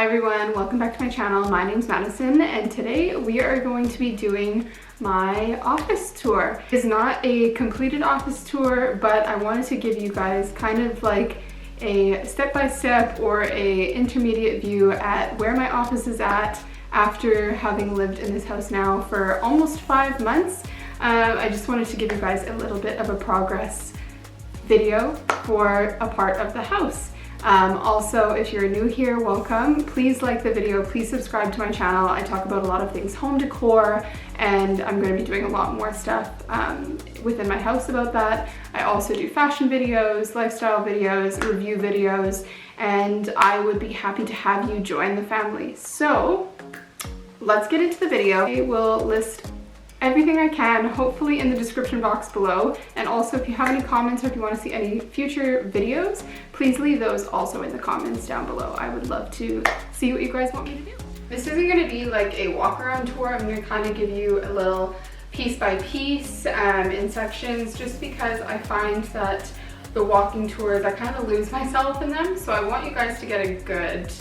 everyone, welcome back to my channel. My name's Madison and today we are going to be doing my office tour. It's not a completed office tour, but I wanted to give you guys kind of like a step-by-step or a intermediate view at where my office is at after having lived in this house now for almost 5 months. I just wanted to give you guys a little bit of a progress video for a part of the house. Also, if you're new here, welcome. Please like the video, please subscribe to my channel. I talk about a lot of things home decor, and I'm going to be doing a lot more stuff within my house about that. I also do fashion videos, lifestyle videos, review videos, and I would be happy to have you join the family. So let's get into the video. I will list everything I can, hopefully in the description box below. And also if you have any comments or if you want to see any future videos, please leave those also in the comments down below. I would love to see what you guys want me to do. This isn't going to be like a walk around tour. I'm going to kind of give you a little piece by piece in sections, just because I find that the walking tours, I kind of lose myself in them. So I want you guys to get a good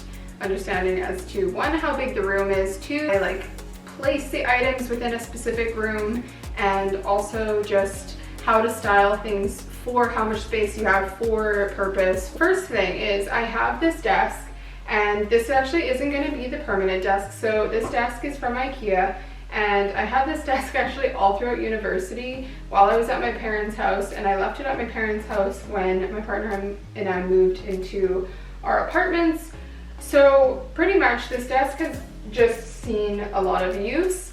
understanding as to, one, how big the room is, two, I like place the items within a specific room, and also just how to style things for how much space you have for purpose. First thing is I have this desk, and this actually isn't going to be the permanent desk. So this desk is from Ikea, and I had this desk actually all throughout university while I was at my parents' house, and I left it at my parents' house when my partner and I moved into our apartments. So pretty much this desk has just seen a lot of use,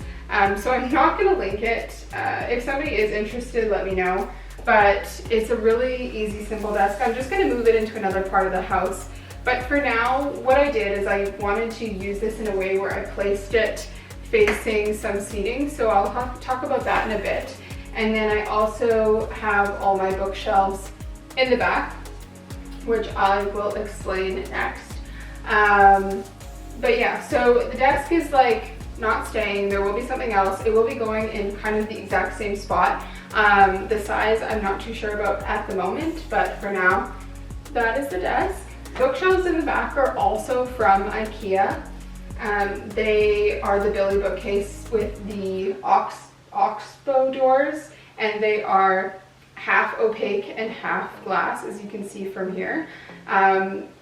so I'm not going to link it. If somebody is interested, let me know, but it's a really easy, simple desk. I'm just going to move it into another part of the house, but for now what I did is I wanted to use this in a way where I placed it facing some seating, so I'll talk about that in a bit. And then I also have all my bookshelves in the back, which I will explain next. But yeah, so the desk is like not staying. There will be something else. It will be going in kind of the exact same spot. The size I'm not too sure about at the moment, but for now, that is the desk. Bookshelves in the back are also from Ikea. They are the Billy bookcase with the Oxbow doors, and they are half opaque and half glass, as you can see from here.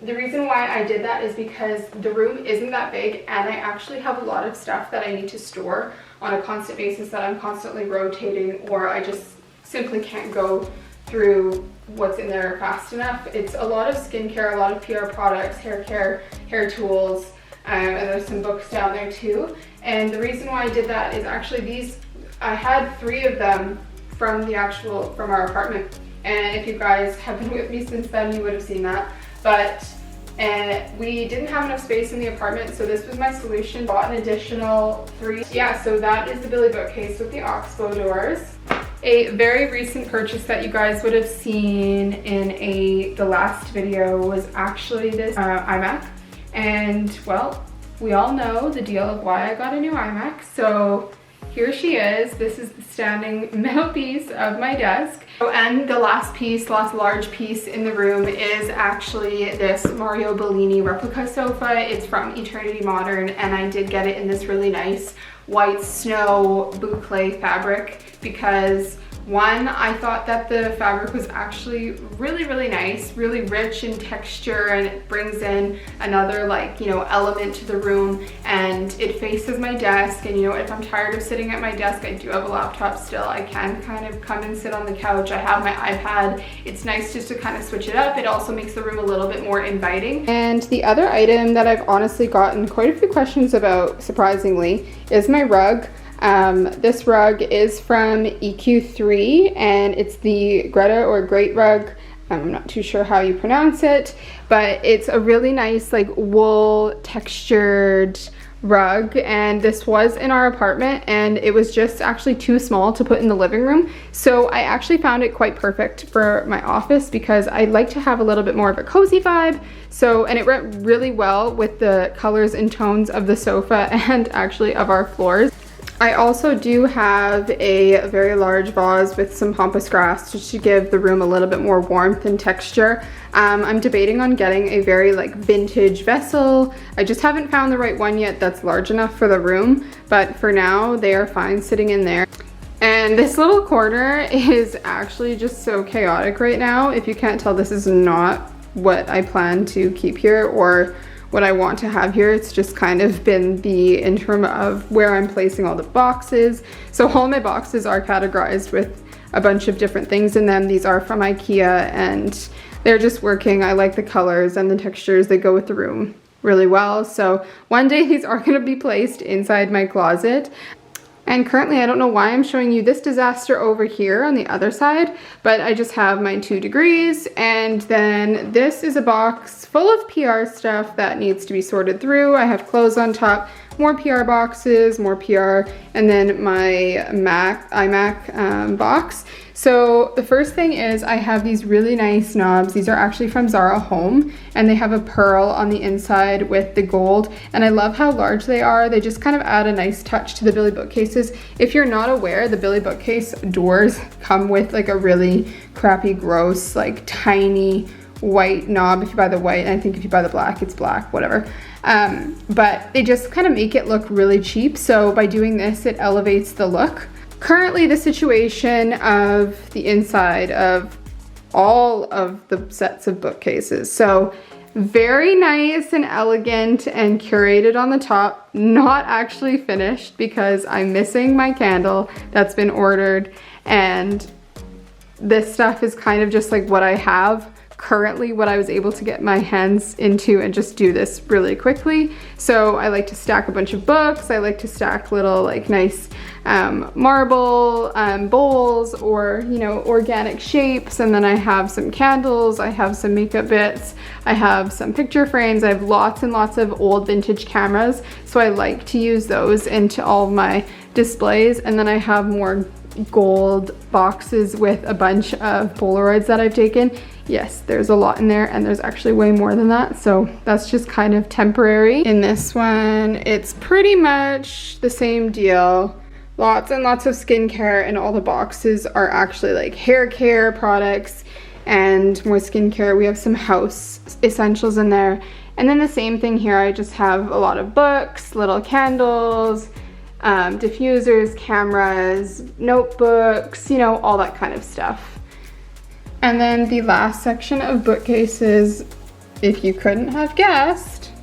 The reason why I did that is because the room isn't that big, and I actually have a lot of stuff that I need to store on a constant basis that I'm constantly rotating, or I just simply can't go through what's in there fast enough. It's a lot of skincare, a lot of PR products, hair care, hair tools, and there's some books down there too. And the reason why I did that is actually these, I had 3 of them from our apartment, and if you guys have been with me since then, you would have seen that. But we didn't have enough space in the apartment, so this was my solution. Bought an additional 3. Yeah, so that is the Billy bookcase with the Oxbow doors. A very recent purchase that you guys would have seen in the last video was actually this iMac, and well, we all know the deal of why I got a new iMac. So here she is. This is the standing middle piece of my desk. Oh, and the last large piece in the room is actually this Mario Bellini replica sofa. It's from Eternity Modern, and I did get it in this really nice white snow boucle fabric because, one, I thought that the fabric was actually really, really nice, really rich in texture, and it brings in another, like, you know, element to the room, and it faces my desk. And you know, if I'm tired of sitting at my desk, I do have a laptop still. I can kind of come and sit on the couch. I have my iPad. It's nice just to kind of switch it up. It also makes the room a little bit more inviting. And the other item that I've honestly gotten quite a few questions about, surprisingly, is my rug. This rug is from EQ3, and it's the Greta or Great rug. I'm not too sure how you pronounce it, but it's a really nice like wool textured rug, and this was in our apartment, and it was just actually too small to put in the living room. So I actually found it quite perfect for my office because I like to have a little bit more of a cozy vibe. So, and it went really well with the colors and tones of the sofa and actually of our floors. I also do have a very large vase with some pampas grass just to give the room a little bit more warmth and texture. I'm debating on getting a very like vintage vessel. I just haven't found the right one yet that's large enough for the room, but for now they are fine sitting in there. And this little corner is actually just so chaotic right now. If you can't tell, this is not what I plan to keep here or what I want to have here. It's just kind of been the interim of where I'm placing all the boxes. So all my boxes are categorized with a bunch of different things in them. These are from Ikea and they're just working. I like the colors and the textures. They go with the room really well. So one day these are going to be placed inside my closet. And currently, I don't know why I'm showing you this disaster over here on the other side, but I just have my 2 degrees, and then this is a box full of PR stuff that needs to be sorted through. I have clothes on top, more PR boxes, more PR, and then my iMac box. So the first thing is I have these really nice knobs. These are actually from Zara Home, and they have a pearl on the inside with the gold, and I love how large they are. They just kind of add a nice touch to the Billy bookcases. If you're not aware, the Billy bookcase doors come with like a really crappy, gross, like tiny white knob if you buy the white, and I think if you buy the black, it's black, whatever. But they just kind of make it look really cheap. So by doing this, it elevates the look. Currently, the situation of the inside of all of the sets of bookcases. So very nice and elegant and curated on the top, not actually finished because I'm missing my candle that's been ordered, and this stuff is kind of just like what I have currently, what I was able to get my hands into and just do this really quickly. So I like to stack a bunch of books. I like to stack little like nice marble bowls or, you know, organic shapes. And then I have some candles. I have some makeup bits. I have some picture frames. I have lots and lots of old vintage cameras. So I like to use those into all of my displays. And then I have more gold boxes with a bunch of Polaroids that I've taken. Yes, there's a lot in there, and there's actually way more than that, so that's just kind of temporary. In this one, it's pretty much the same deal. Lots and lots of skincare, and all the boxes are actually like hair care products and more skincare. We have some house essentials in there. And then the same thing here, I just have a lot of books, little candles, diffusers, cameras, notebooks, you know, all that kind of stuff. And then the last section of bookcases, if you couldn't have guessed,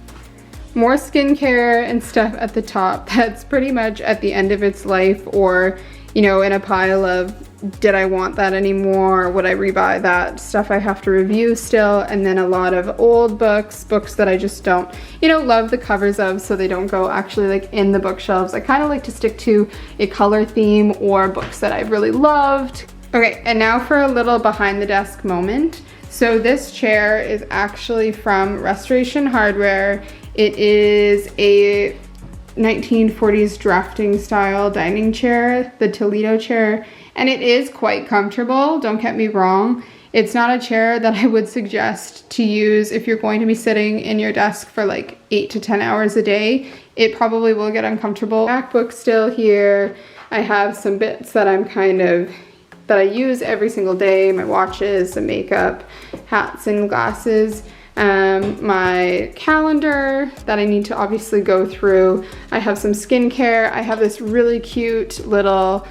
more skincare and stuff at the top. That's pretty much at the end of its life, or, you know, in a pile of, did I want that anymore? Would I rebuy that? Stuff I have to review still. And then a lot of old books that I just don't, you know, love the covers of, so they don't go actually like in the bookshelves. I kind of like to stick to a color theme or books that I've really loved. Okay, and now for a little behind the desk moment. So this chair is actually from Restoration Hardware. It is a 1940s drafting style dining chair, the Toledo chair, and it is quite comfortable, don't get me wrong. It's not a chair that I would suggest to use if you're going to be sitting in your desk for like 8 to 10 hours a day. It probably will get uncomfortable. MacBook still here. I have some bits that that I use every single day, my watches, some makeup, hats and glasses, my calendar that I need to obviously go through. I have some skincare. I have this really cute little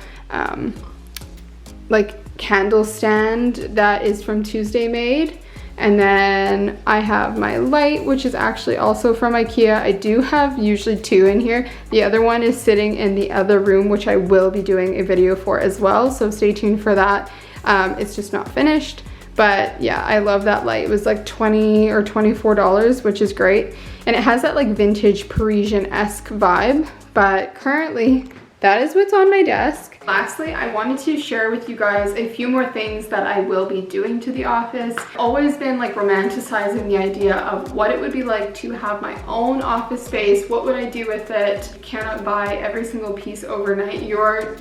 like candle stand that is from Tuesday Made. And then I have my light, which is actually also from Ikea. I do have usually 2 in here. The other one is sitting in the other room, which I will be doing a video for as well. So stay tuned for that. It's just not finished. But yeah, I love that light. It was like $20 or $24, which is great. And it has that like vintage Parisian-esque vibe. But currently, that is what's on my desk. Lastly, I wanted to share with you guys a few more things that I will be doing to the office. I've always been like romanticizing the idea of what it would be like to have my own office space. What would I do with it? You cannot buy every single piece overnight. Your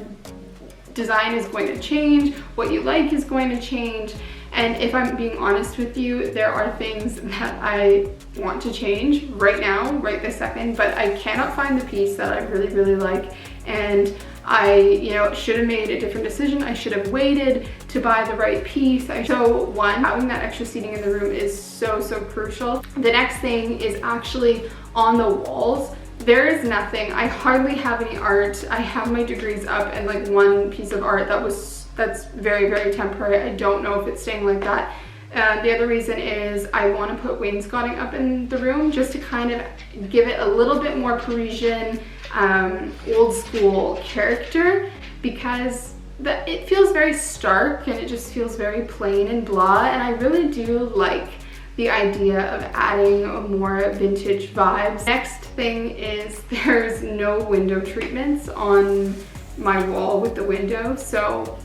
design is going to change. What you like is going to change. And if I'm being honest with you, there are things that I want to change right now, right this second, but I cannot find the piece that I really, really like. And I, you know, should have made a different decision. I should have waited to buy the right piece. So one, having that extra seating in the room is so, so crucial. The next thing is actually on the walls. There is nothing. I hardly have any art. I have my degrees up and like one piece of art that's very, very temporary. I don't know if it's staying like that. The other reason is I want to put wainscoting up in the room just to kind of give it a little bit more Parisian, old school character, because it feels very stark and it just feels very plain and blah, and I really do like the idea of adding more vintage vibes. Next thing is there's no window treatments on my wall with the window. So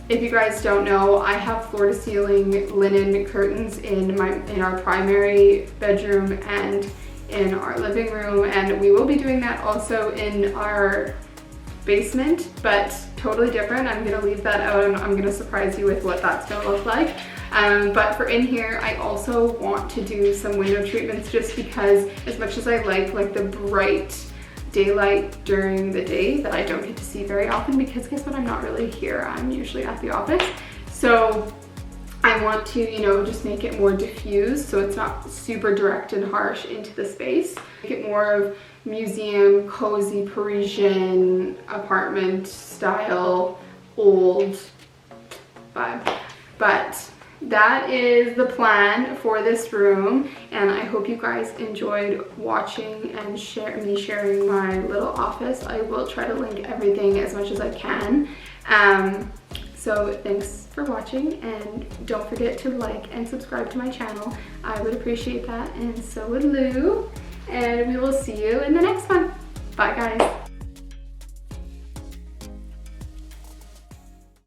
if you guys don't know, I have floor to ceiling linen curtains in our primary bedroom and in our living room, and we will be doing that also in our basement, but totally different. I'm gonna leave that out and I'm gonna surprise you with what that's gonna look like. But for in here, I also want to do some window treatments just because as much as I like the bright daylight during the day that I don't get to see very often, because guess what, I'm not really here, I'm usually at the office. So I want to, you know, just make it more diffused so it's not super direct and harsh into the space. Make it more of museum, cozy, Parisian, apartment style, old vibe. But that is the plan for this room, and I hope you guys enjoyed watching and me sharing my little office. I will try to link everything as much as I can. So thanks for watching, and don't forget to like and subscribe to my channel. I would appreciate that, and so would Lou. And we will see you in the next one. Bye guys.